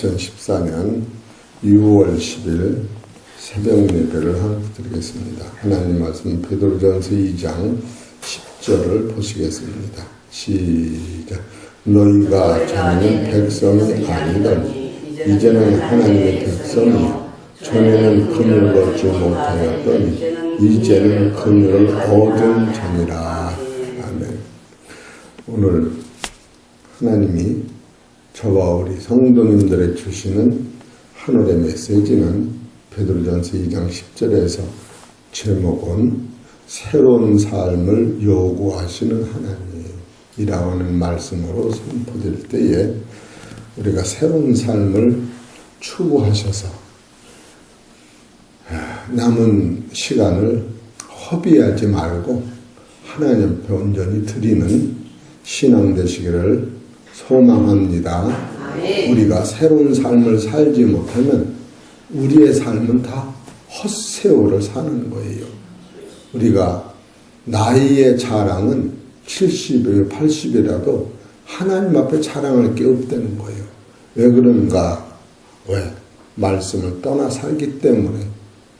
2014년 6월 10일 새벽 예배를 드리겠습니다. 하나님 말씀 베드로전서 2장 10절을 보시겠습니다. 시작. 너희가 전에는 백성이 아니더니 이제는 하나님의 백성이요 전에는 금을 얻지 못하였더니 이제는 금을 얻은 자니라. 아멘. 오늘 하나님이 저와 우리 성도님들에게 주시는 하늘의 메시지는 베드로전서 2장 10절에서 제목은 새로운 삶을 요구하시는 하나님이라고 하는 말씀으로 선포될 때에 우리가 새로운 삶을 추구하셔서 남은 시간을 허비하지 말고 하나님 앞에 온전히 드리는 신앙 되시기를 소망합니다. 우리가 새로운 삶을 살지 못하면 우리의 삶은 다 헛세월을 사는 거예요. 우리가 나이의 자랑은 70이고 80이라도 하나님 앞에 자랑할 게 없다는 거예요. 왜 그런가? 왜? 말씀을 떠나 살기 때문에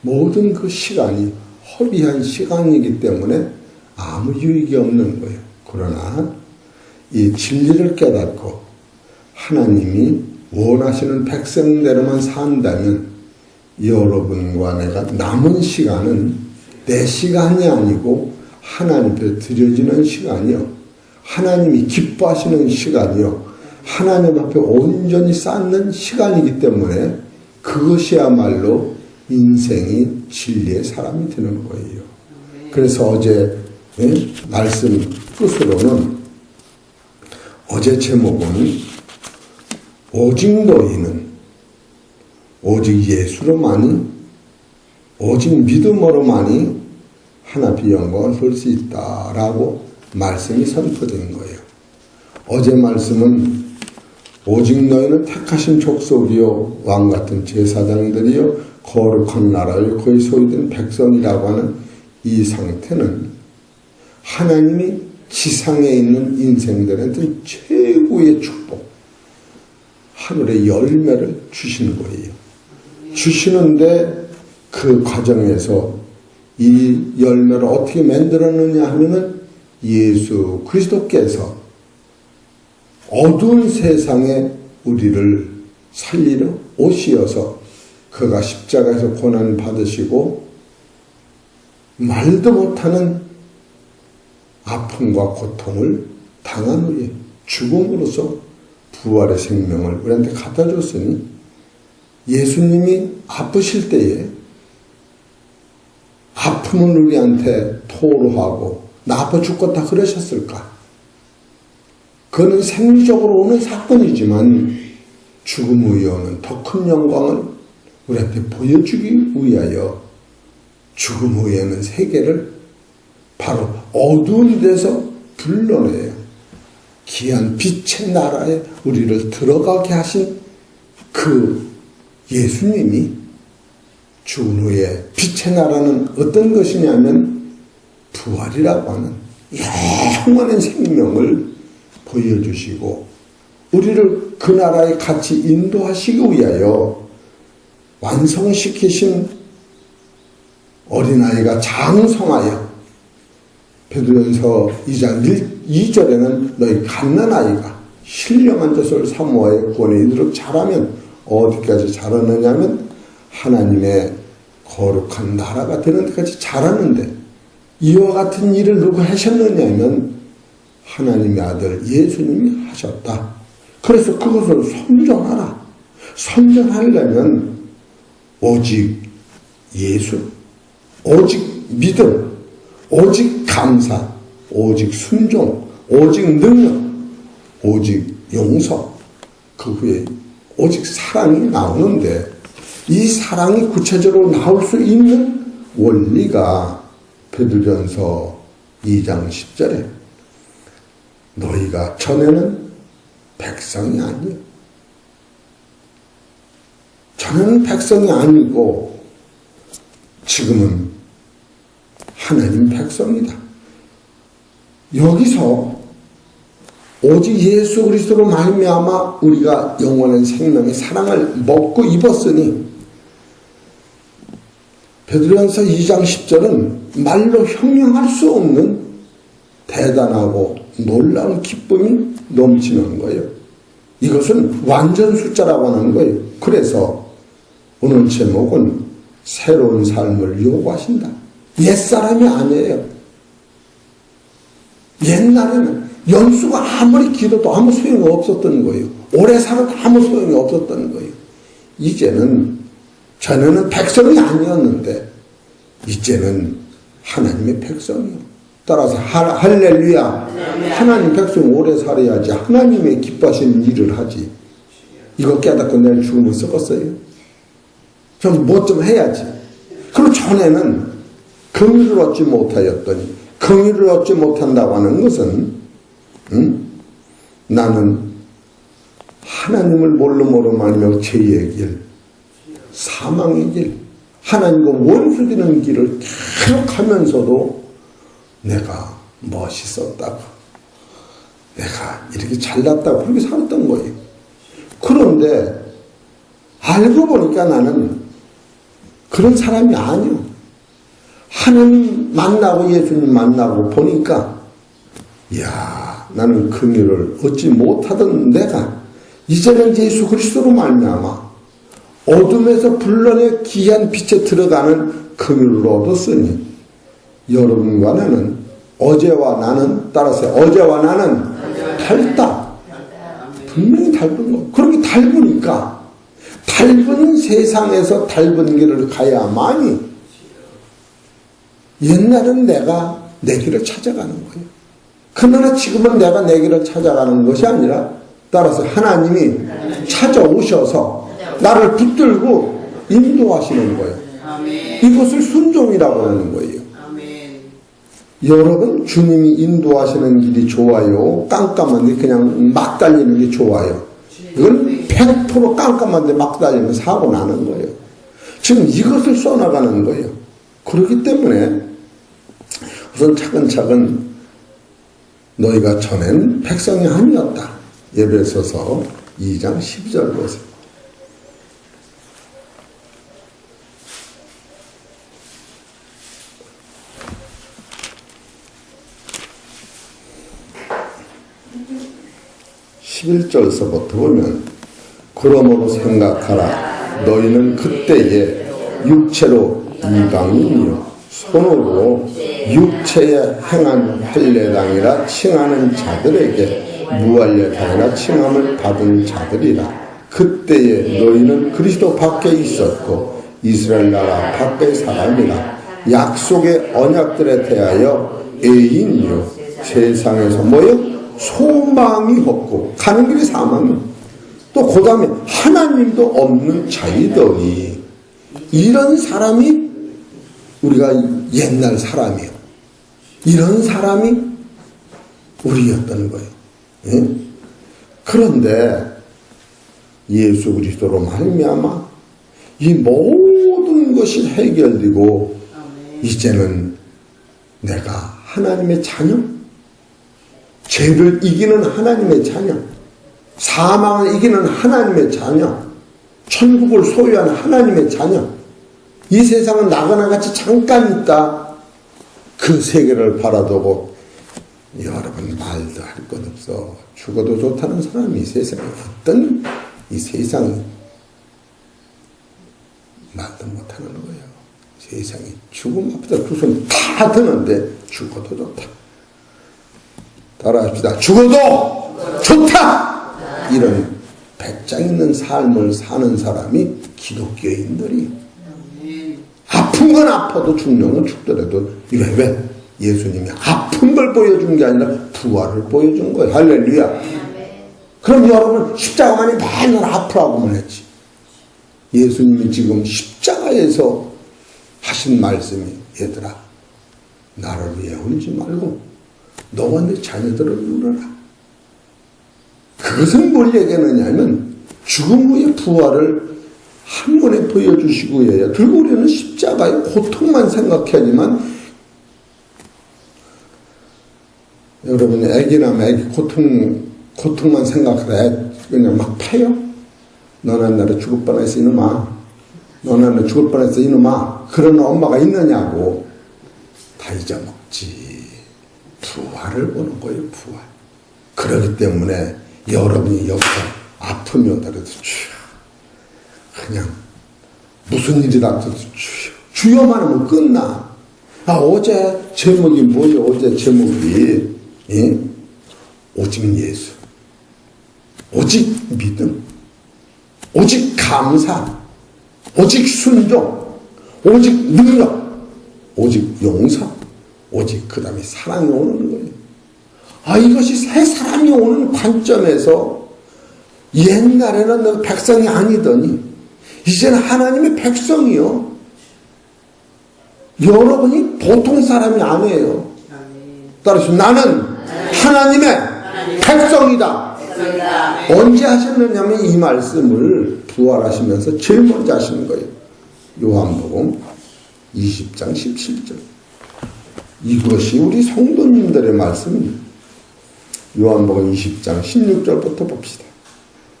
모든 그 시간이 허비한 시간이기 때문에 아무 유익이 없는 거예요. 그러나 이 진리를 깨닫고 하나님이 원하시는 백성대로만 산다면 여러분과 내가 남은 시간은 내 시간이 아니고 하나님 앞에 드려지는 시간이요, 하나님이 기뻐하시는 시간이요, 하나님 앞에 온전히 쌓는 시간이기 때문에 그것이야말로 인생이 진리의 사람이 되는 거예요. 그래서 어제 말씀 끝으로는 어제 제목은 오직 너희는 오직 예수로만이 오직 믿음으로만이 하나님 영광을 볼 수 있다라고 말씀이 선포된 거예요. 어제 말씀은 오직 너희는 택하신 족속이요 왕같은 제사장들이요 거룩한 나라요 거의 소유된 백성이라고 하는 이 상태는 하나님이 지상에 있는 인생들한테 최고의 축복, 하늘의 열매를 주시는 거예요. 주시는데 그 과정에서 이 열매를 어떻게 만들었느냐 하면은 예수 그리스도께서 어두운 세상에 우리를 살리러 오시어서 그가 십자가에서 고난 받으시고 말도 못하는 아픔과 고통을 당한 후에 죽음으로써 부활의 생명을 우리한테 갖다 줬으니 예수님이 아프실 때에 아픔을 우리한테 토로하고 나 아파 죽겠다 그러셨을까? 그는 생리적으로 오는 사건이지만 죽음 후에 오는 더 큰 영광을 우리한테 보여주기 위하여 죽음 후에는 세계를 바로 어두운 데서 불러내요. 귀한 빛의 나라에 우리를 들어가게 하신 그 예수님이 죽은 후에 빛의 나라는 어떤 것이냐면 부활이라고 하는 영원한 생명을 보여주시고 우리를 그 나라에 같이 인도하시기 위하여 완성시키신 어린아이가 장성하여 베드로전서 2장 2절에는 너희 갓난아이가 신령한 젖을 사모하여 구원에 이르도록 자라면 어디까지 자라느냐면 하나님의 거룩한 나라가 되는 데까지 자라는데 이와 같은 일을 누가 하셨느냐면 하나님의 아들 예수님이 하셨다. 그래서 그것을 선전하라. 선전하려면 오직 예수, 오직 믿음, 오직 감사, 오직 순종, 오직 능력, 오직 용서, 그 후에 오직 사랑이 나오는데 이 사랑이 구체적으로 나올 수 있는 원리가 베드로전서 2장 10절에 너희가 전에는 백성이 아니요. 전에는 백성이 아니고 지금은 하나님 백성이다. 여기서 오직 예수 그리스도로 말미암아 우리가 영원한 생명의 사랑을 먹고 입었으니 베드로전서 2장 10절은 말로 형용할 수 없는 대단하고 놀라운 기쁨이 넘치는 거예요. 이것은 완전 숫자라고 하는 거예요. 그래서 오늘 제목은 새로운 삶을 요구하신다. 옛사람이 아니에요. 옛날에는 연수가 아무리 길어도 아무 소용이 없었던 거예요. 오래 살아도 아무 소용이 없었던 거예요. 이제는 전에는 백성이 아니었는데 이제는 하나님의 백성이요. 따라서 할렐루야. 하나님 백성 오래 살아야지 하나님의 기뻐하시는 일을 하지. 이거 깨닫고 내일 죽으면 썩었어요. 좀 뭐 좀 해야지. 그리고 전에는 긍휼을 얻지 못하였더니 긍휼을 얻지 못한다고 하는 것은 나는 하나님을 모르므로 말며 죄의 길, 사망의 길, 하나님과 원수되는 길을 계속 하면서도 내가 멋있었다고, 내가 이렇게 잘났다고 그렇게 살았던 거예요. 그런데 알고 보니까 나는 그런 사람이 아니요. 하나님 만나고 예수님 만나고 보니까 이야, 나는 긍휼을 얻지 못하던 내가 이제는 예수 그리스도로 말미암아 어둠에서 불러내 귀한 빛에 들어가는 긍휼을 얻었으니 여러분과 나는 어제와 나는 따라서 어제와 나는 달다. 분명히 닮은 거. 그렇게 닮으니까 닮은 세상에서 닮은 길을 가야만이 옛날은 내가 내 길을 찾아가는 거예요. 그러나 지금은 내가 내 길을 찾아가는 것이 아니라 따라서 하나님이 찾아오셔서 나를 붙들고 인도하시는 거예요. 이것을 순종이라고 하는 거예요. 여러분, 주님이 인도하시는 길이 좋아요? 깜깜한데 그냥 막 달리는 게 좋아요? 이건 100% 깜깜한데 막 달리면 사고 나는 거예요. 지금 이것을 써나가는 거예요. 그렇기 때문에 우선 차근차근 너희가 전엔 백성이 아니었다. 에베소서 2장 10절 보세요. (11절서부터) 보면 그러므로 생각하라. 너희는 그때에 육체로 이방인이요 손으로 육체에 행한 할례당이라 칭하는 자들에게 무할례당이라 칭함을 받은 자들이라. 그때에 너희는 그리스도 밖에 있었고 이스라엘 나라 밖의 사람이라. 약속의 언약들에 대하여 애인이요 세상에서 뭐요? 소망이 없고 가는 길이 사망이요. 또 그 다음에 하나님도 없는 자이더니 이런 사람이 우리가 옛날 사람이요. 이런 사람이 우리였던 거예요. 예? 그런데 예수 그리스도로 말미암아 이 모든 것이 해결되고 이제는 내가 하나님의 자녀, 죄를 이기는 하나님의 자녀, 사망을 이기는 하나님의 자녀, 천국을 소유한 하나님의 자녀, 이 세상은 나그네 같이 잠깐 있다 그 세계를 바라보고 여러분 말도 할 것 없어. 죽어도 좋다는 사람이 이 세상에 어떤 이 세상이 말도 못하는 거예요. 세상이 죽음 앞에다 두 손 다 드는데 죽어도 좋다. 따라합시다. 죽어도 좋다. 이런 배짱 있는 삶을 사는 사람이 기독교인들이. 아픈 건 아파도 죽는 건 죽더라도 왜? 예수님이 아픈 걸 보여준 게 아니라 부활을 보여준 거예요. 할렐루야. 그럼 여러분 십자가만이 맨날 아프라고만 했지. 예수님이 지금 십자가에서 하신 말씀이 얘들아 나를 위해 울지 말고 너와 네 자녀들을 울어라. 그것은 뭘 얘기하느냐면 죽음 후의 부활을 한 번에 보여주시고 해야. 들고 우리는 십자가의 고통만 생각하지만 여러분 애기나 애기 고통 고통만 생각해 그냥 막 파요. 너는 나를 죽을 뻔했어 이놈아. 너는 나를 죽을 뻔했어 이놈아. 그런 엄마가 있느냐고. 다 잊어먹지. 부활을 보는 거예요. 부활. 그렇기 때문에 여러분이 여기서 아픔이 오더라도 주여 그냥 무슨 일이 닥쳐도 주여만 하면 끝나. 어제 제목이 뭐예요? 어제 제목이 오직 예수, 오직 믿음, 오직 감사, 오직 순종, 오직 능력, 오직 용서, 오직 그 다음에 사랑이 오는 거예요. 이것이 새 사람이 오는 관점에서 옛날에는 너 백성이 아니더니 이제는 하나님의 백성이요. 여러분이 보통 사람이 아니에요. 따라서 나는 하나님의 백성이다. 언제 하셨느냐면 이 말씀을 부활하시면서 제일 먼저 하시는 거예요. 요한복음 20장 17절. 이것이 우리 성도님들의 말씀입니다. 요한복음 20장 16절부터 봅시다.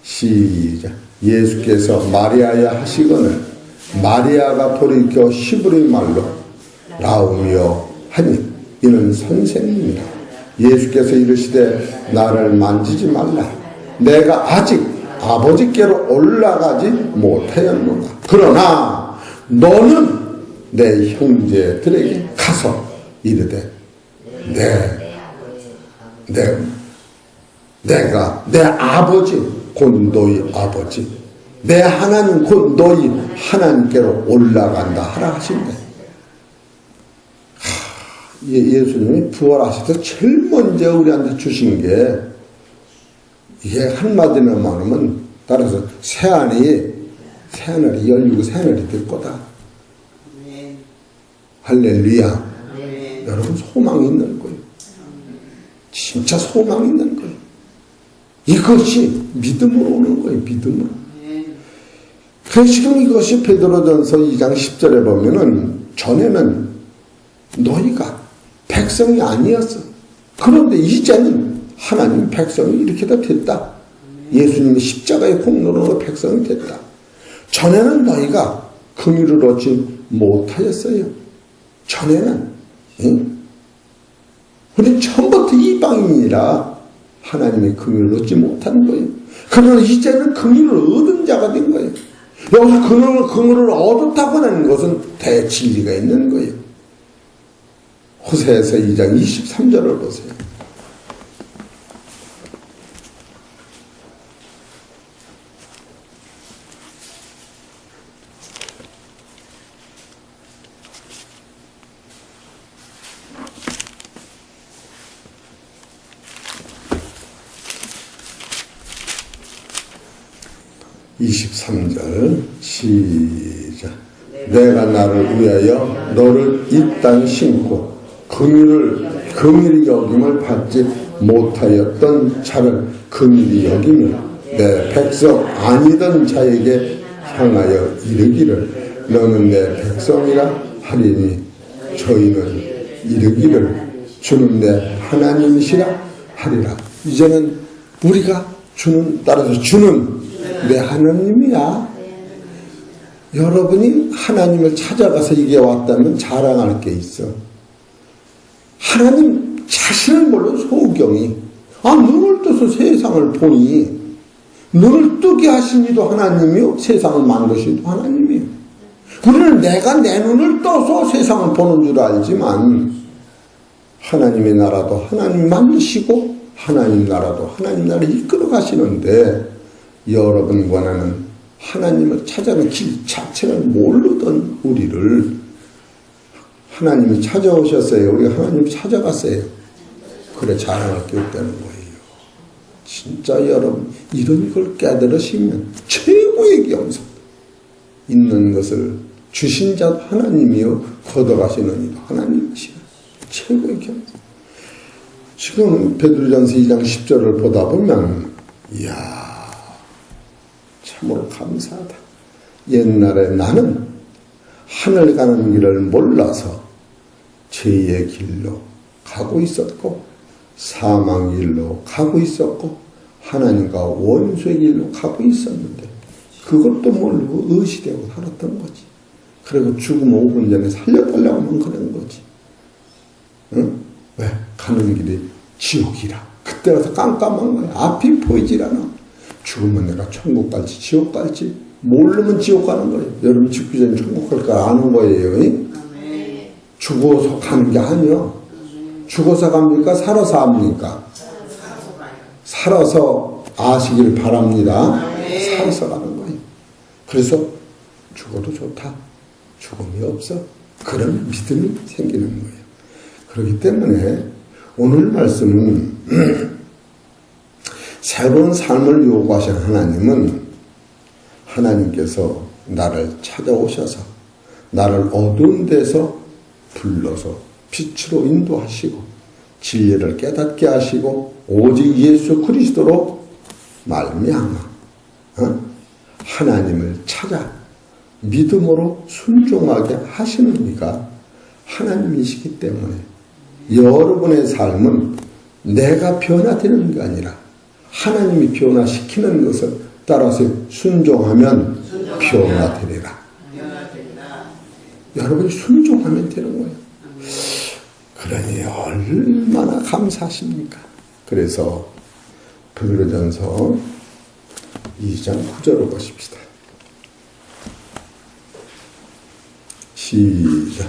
시작. 예수께서 마리아야 하시거늘 마리아가 돌이켜 히브리 말로 라우며 하니 이는 선생님이라. 예수께서 이르시되 나를 만지지 말라. 내가 아직 아버지께로 올라가지 못하였노라. 그러나 너는 내 형제들에게 가서 이르되 내가 내 아버지 곧 너희 아버지 내 하나님 곧 너희 하나님께로 올라간다 하라 하신대. 예수님이 부활하셔서 제일 먼저 우리한테 주신 게 이게 한마디로 말하면 따라서 새하늘이 열리고 새하늘이 될 거다. 할렐루야. 여러분 소망이 있는 거예요. 진짜 소망이 있는 거예요. 이것이 믿음으로 오는 거예요. 믿음으로. 그래서 지금 이것이 베드로전서 2장 10절에 보면은 전에는 너희가 백성이 아니었어. 그런데 이제는 하나님 백성이 이렇게 다 됐다. 예수님이 십자가의 공로로 백성이 됐다. 전에는 너희가 긍휼을 얻지 못하였어요. 전에는 우리 처음부터 이방인이라 하나님의 긍휼을 얻지 못한 거예요. 그러나 이제는 긍휼을 얻은 자가 된 거예요. 여기서 긍휼을 얻었다고 하는 것은 대진리가 있는 거예요. 호세아서 2장 23절을 보세요. 시작. 내가 나를 위하여 너를 이 땅 심고 긍휼히 여김을 받지 못하였던 자를 긍휼히 여기며 내 백성 아니던 자에게 향하여 이르기를 너는 내 백성이라 하리니 저희는 이르기를 주는 내 하나님이시라 하리라. 이제는 우리가 따라서 주는 내 하나님이야. 여러분이 하나님을 찾아가서 이게 왔다면 자랑할 게 있어. 하나님 자신을 몰라 소경이 눈을 떠서 세상을 보니 눈을 뜨게 하신 이도 하나님이요 세상을 만드신 이도 하나님이요. 우리는 내가 내 눈을 떠서 세상을 보는 줄 알지만 하나님의 나라도 하나님 만드시고 하나님 나라도 하나님 나라를 이끌어 가시는데 여러분과 나는 하나님을 찾아가는 길 자체를 모르던 우리를 하나님이 찾아오셨어요. 우리가 하나님 찾아갔어요. 그래 자랑할 게 없다는 거예요. 진짜 여러분 이런 걸 깨달으시면 최고의 겸손 있는 것을 주신 자도 하나님이요 걷어가시는 이도 하나님이시요 최고의 겸손. 지금 베드로전서 2장 10절을 보다 보면 이야 참으로 감사하다. 옛날에 나는 하늘 가는 길을 몰라서 죄의 길로 가고 있었고 사망 길로 가고 있었고 하나님과 원수의 길로 가고 있었는데 그것도 모르고 의시되고 살았던 거지. 그리고 죽음 5분 전에 살려달라고만 그런 거지. 응? 왜? 가는 길이 지옥이라. 그때 가서 깜깜한 거야. 앞이 보이질 않아. 죽으면 내가 천국 갈지 지옥 갈지 모르면 지옥 가는 거예요. 여러분 죽기 전에 천국 갈 걸 아는 거예요. 죽어서 가는 게 아니요. 죽어서 갑니까? 살아서 합니까? 살아서 아시길 바랍니다. 살아서 가는 거예요. 그래서 죽어도 좋다. 죽음이 없어. 그런 믿음이 생기는 거예요. 그렇기 때문에 오늘 말씀은 새로운 삶을 요구하신 하나님은 하나님께서 나를 찾아오셔서 나를 어두운 데서 불러서 빛으로 인도하시고 진리를 깨닫게 하시고 오직 예수 그리스도로 말미암아 하나님을 찾아 믿음으로 순종하게 하시는 이가 하나님이시기 때문에 여러분의 삶은 내가 변화되는 게 아니라 하나님이 변화시키는 것을 따라서 순종하면 변화되리라. 여러분이 순종하면 되는 거예요. 그러니 얼마나 감사하십니까? 그래서 베드로전서 2장 9절을 보십시다. 시작.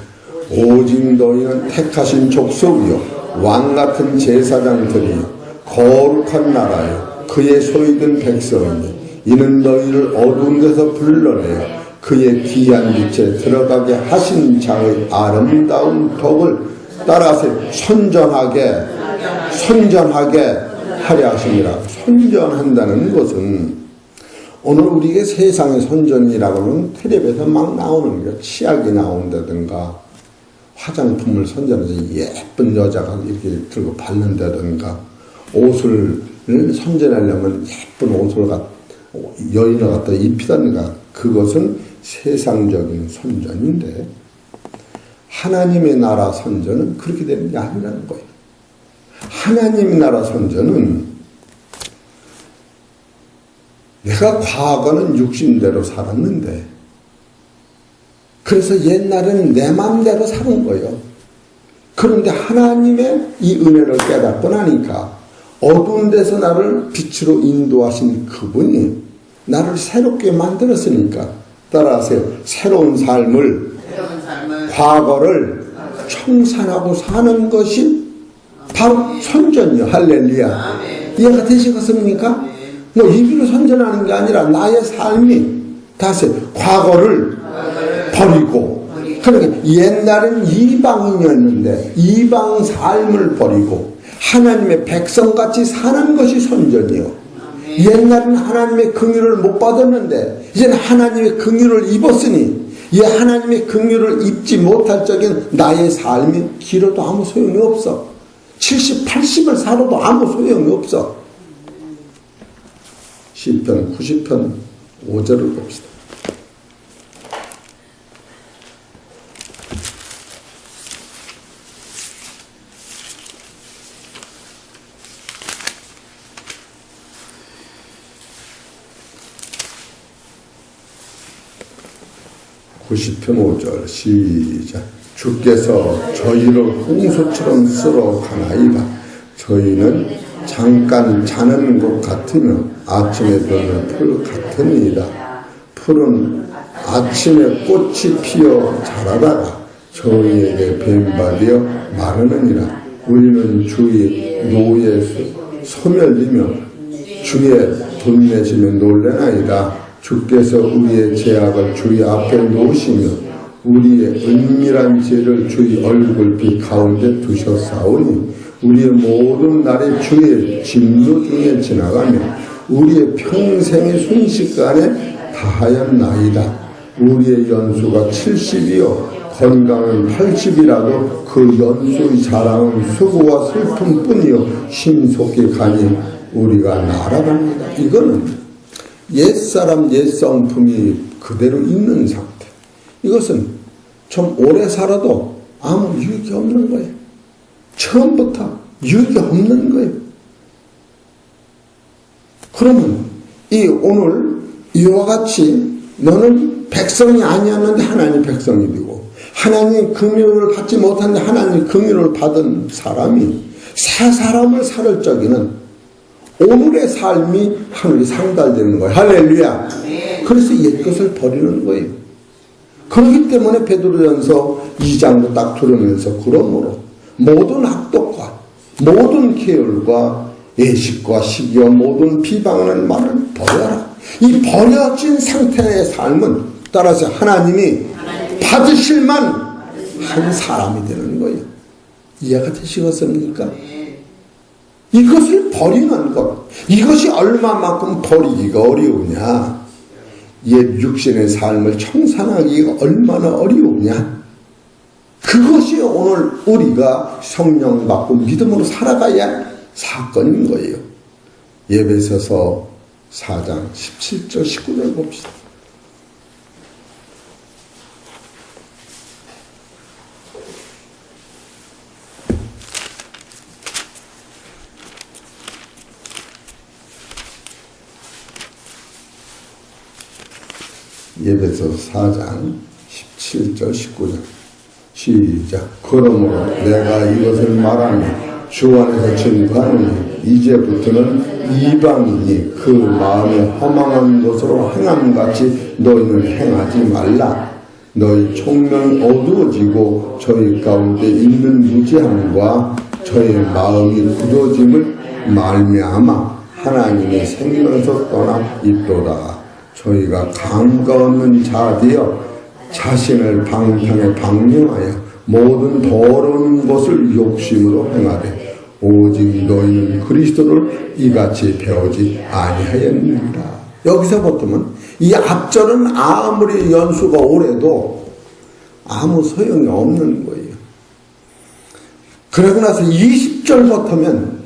오직 너희는 택하신 족속이요 왕같은 제사장들이요 거룩한 나라요 그의 소유된 백성이니 이는 너희를 어두운 데서 불러내어 그의 귀한 빛에 들어가게 하신 자의 아름다운 덕을 따라서 선전하게 하려 하심이라. 선전한다는 것은 오늘 우리에게 세상의 선전이라고는 텔레비에서 막 나오는 거예요. 치약이 나온다든가 화장품을 선전해서 예쁜 여자가 이렇게 들고 바른다든가 옷을 선전하려면 예쁜 옷을 여인을 갖다 입히다든가 그것은 세상적인 선전인데 하나님의 나라 선전은 그렇게 되는 게 아니라는 거예요. 하나님의 나라 선전은 내가 과거는 육신대로 살았는데 그래서 옛날에는 내 마음대로 사는 거예요. 그런데 하나님의 이 은혜를 깨닫고 나니까 어두운 데서 나를 빛으로 인도하신 그분이 나를 새롭게 만들었으니까 따라하세요. 새로운 삶을 과거를 청산하고 사는 것이 바로 선전이요. 할렐루야. 이해가 되시겠습니까? 뭐 입으로 선전하는 게 아니라 나의 삶이 다시 과거를 버리고 그러니까 옛날엔 이방인이었는데 이방 삶을 버리고 하나님의 백성같이 사는 것이 선전이요. 옛날에는 하나님의 긍휼을 못 받았는데 이제는 하나님의 긍휼을 입었으니 이 하나님의 긍휼을 입지 못할 적엔 나의 삶이 길어도 아무 소용이 없어. 70, 80을 살아도 아무 소용이 없어. 시편 90편 5절을 봅시다. (90편 5절) 시작. 주께서 저희를 홍수처럼 쓸어 가나이다. 저희는 잠깐 자는 것 같으며 아침에 드는 풀 같으니이다. 풀은 아침에 꽃이 피어 자라다가 저희에게 뱀바되어 마르느니라. 우리는 주의 노에 소멸이며 주의 돈 내심에 놀래나이다. 주께서 우리의 죄악을 주의 앞에 놓으시며 우리의 은밀한 죄를 주의 얼굴빛 가운데 두셨사오니 우리의 모든 날이 주의 진노 중에 지나가며 우리의 평생의 순식간에 다하였나이다. 우리의 연수가 70이요 건강은 80이라도 그 연수의 자랑은 수고와 슬픔뿐이요 신속히 가니 우리가 날아갑니다. 이거는 옛사람 옛성품이 그대로 있는 상태. 이것은 좀 오래 살아도 아무 유익이 없는 거예요. 처음부터 유익이 없는 거예요. 그러면 이 오늘 이와 같이 너는 백성이 아니었는데 하나님 백성이 되고 하나님 긍휼을 받지 못했는데 하나님 긍휼을 받은 사람이 새 사람을 살을 적에는 오늘의 삶이 하늘이 상달되는 거예요. 할렐루야. 그래서 옛것을 버리는 거예요. 그렇기 때문에 베드로전서 2장도 딱 들으면서 그러므로 모든 악독과 모든 계율과 애식과 시기와 모든 비방하는 말을 버려라. 이 버려진 상태의 삶은 따라서 하나님이 받으실만 한 사람이 되는 거예요. 이해가 되시겠습니까? 이것을 버리는 것, 이것이 얼마만큼 버리기가 어려우냐. 옛 육신의 삶을 청산하기가 얼마나 어려우냐. 그것이 오늘 우리가 성령 받고 믿음으로 살아가야 할 사건인 거예요. 에베소서 4장 17절 19절 봅시다. 에베소서 4장 17절 19절 시작. 그러므로 내가 이것을 말하며 주 안에서 증거하노니 이제부터는 이방인이 그 마음에 허망한 것으로 행함같이 너희는 행하지 말라. 너희 총명이 어두워지고 저희 가운데 있는 무지함과 저희 마음이 굳어짐을 말미암아 하나님의 생명에서 떠나 있도다. 저희가 감가 없는 자 되어 자신을 방탕에 방명하여 모든 더러운 것을 욕심으로 행하되 오직 너희는 그리스도를 이같이 배우지 아니하였느니라. 여기서부터는 이 앞절은 아무리 연수가 오래도 아무 소용이 없는 거예요. 그러고 나서 20절부터면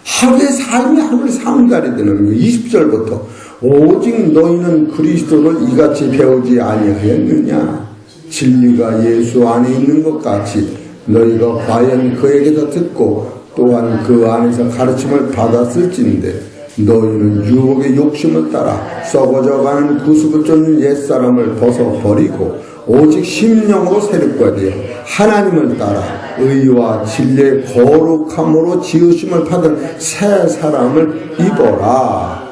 하루의 삶이 하루의 상달이 되는 거예요. 20절부터 오직 너희는 그리스도를 이같이 배우지 아니하였느냐. 진리가 예수 안에 있는 것 같이 너희가 과연 그에게서 듣고 또한 그 안에서 가르침을 받았을진데 너희는 유혹의 욕심을 따라 썩어져가는 구습을 쫓는 옛사람을 벗어버리고 오직 심령으로 새롭게 되어 하나님을 따라 의와 진리의 거룩함으로 지으심을 받은 새 사람을 입어라.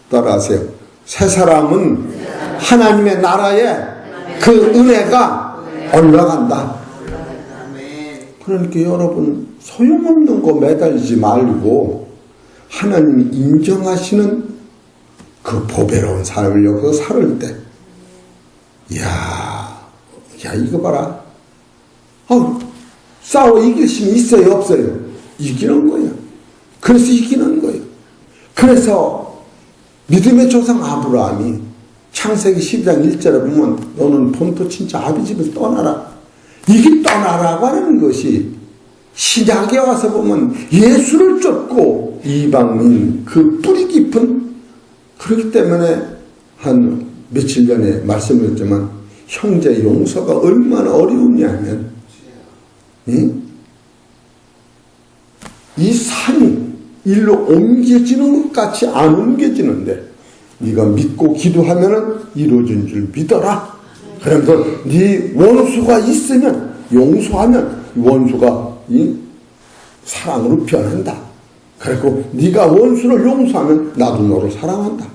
따라하세요. 새 사람은 하나님의 나라에 그 은혜가 올라간다. 그러니까 여러분 소용없는 거 매달리지 말고 하나님이 인정하시는 그 보배로운 삶을 여기서 살을 때 야 이거 봐라. 싸워 이길 힘이 있어요 없어요? 이기는 거예요. 그래서 이기는 거예요. 그래서 믿음의 조상 아브라함이 창세기 12장 1절에 보면 너는 본토 친자 아비 집을 떠나라. 이게 떠나라고 하는 것이 신약에 와서 보면 예수를 쫓고 이방인 그 뿌리 깊은, 그렇기 때문에 한 며칠 전에 말씀드렸지만 형제 용서가 얼마나 어려우냐면 이 산이 일로 옮겨지는 것 같이 안 옮겨지는데 네가 믿고 기도하면 이루어진 줄 믿어라. 그러면서 네 원수가 있으면 용서하면 원수가 이 사랑으로 변한다. 그리고 네가 원수를 용서하면 나도 너를 사랑한다.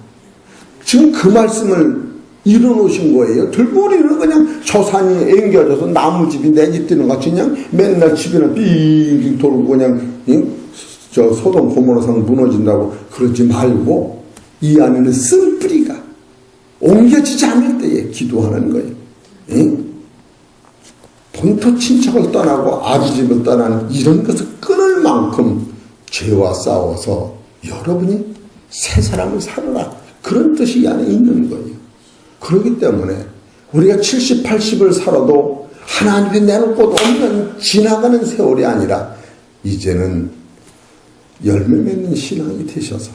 지금 그 말씀을 이뤄놓으신 거예요. 들보리는 그냥 저 산이 앵겨져서 나무집이 내집뛰는 같이 그냥 맨날 집에는 빙빙 돌고 그냥 저 소돔 고모라상 무너진다고 그러지 말고 이 안에는 쓴뿌리가 옮겨지지 않을 때에 기도하는 거예요. 본토 친척을 떠나고 아비집을 떠나는 이런 것을 끊을 만큼 죄와 싸워서 여러분이 새 사람을 살아라. 그런 뜻이 이 안에 있는 거예요. 그렇기 때문에 우리가 70, 80을 살아도 하나님이 내놓을 곳 없는 지나가는 세월이 아니라 이제는 열매 맺는 신앙이 되셔서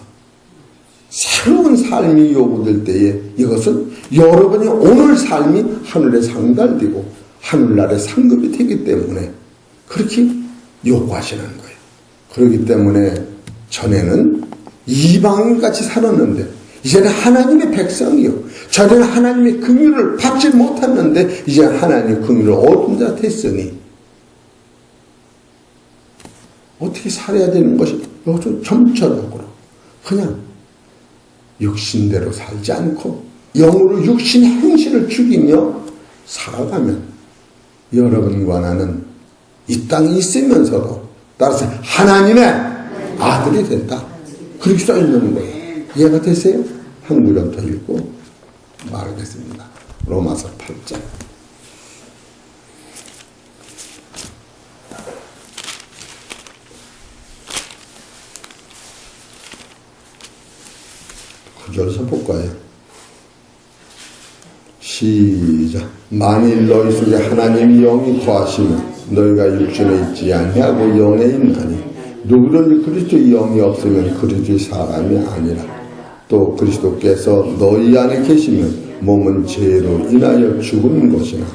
새로운 삶이 요구될 때에 이것은 여러분이 오늘 삶이 하늘에 상달되고 하늘날에 상급이 되기 때문에 그렇게 요구하시는 거예요. 그렇기 때문에 전에는 이방인같이 살았는데 이제는 하나님의 백성이요. 전에는 하나님의 긍휼을 받지 못했는데 이제 하나님의 긍휼을 얻은 자 됐으니 어떻게 살아야 되는 것이 요즘 전체적으로 그냥 육신대로 살지 않고 영으로 육신의 행실을 죽이며 살아가면 여러분과 나는 이 땅에 있으면서도 따라서 하나님의 아들이 된다. 그렇게 써 있는 거예요. 이해가 되세요? 한 구절 더 읽고 말하겠습니다. 로마서 8장. 구절에서 볼까요? 시작. 만일 너희 속에 하나님의 영이 거하시면 너희가 육신에 있지 아니하고 영에 있나니 누구든지 그리스도의 영이 없으면 그리스도의 사람이 아니라. 또 그리스도께서 너희 안에 계시면 몸은 죄로 인하여 죽은 것이나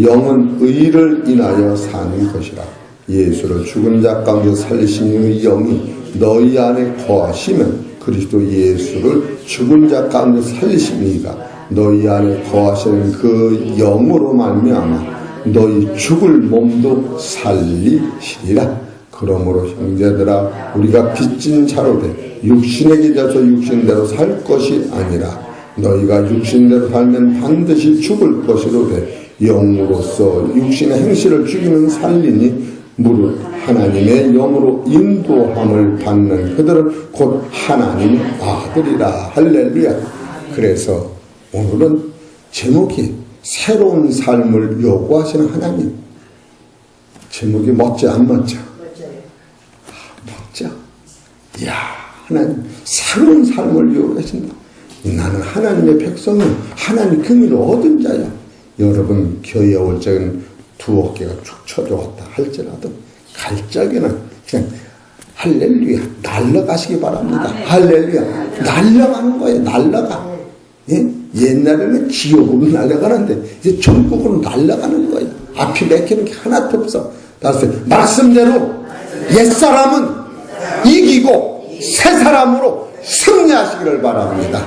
영은 의를 인하여 사는 것이라. 예수를 죽은 자 가운데 살리신 이의 영이 너희 안에 거하시면 그리스도 예수를 죽은 자 가운데 살리신 이가 너희 안에 거하시는 그 영으로 말미암아 너희 죽을 몸도 살리시리라. 그러므로 형제들아 우리가 빚진 자로 돼 육신에게 져서 육신대로 살 것이 아니라 너희가 육신대로 살면 반드시 죽을 것이로 돼 영으로서 육신의 행실을 죽이는 살리니 무릇 하나님의 영으로 인도함을 받는 그들은 곧 하나님의 아들이라. 할렐루야. 그래서 오늘은 제목이 새로운 삶을 요구하시는 하나님. 제목이 멋져 안 멋져? 멋져. 이야, 하나님 새로운 삶을 요구하신다. 나는 하나님의 백성이요 하나님 긍휼을 얻은 자야. 여러분 교회에 올 적은 두 어깨가 축 처져왔다 할지라도 갈 적에는 그냥 할렐루야 날아가시기 바랍니다. 할렐루야 날아가는 거예요. 날아가. 예? 옛날에는 지옥으로 날아가는데 이제 천국으로 날아가는 거예요. 앞이 막히는 게 하나도 없어. 따라서 말씀대로 옛사람은 이기고 새 사람으로 승리하시기를 바랍니다.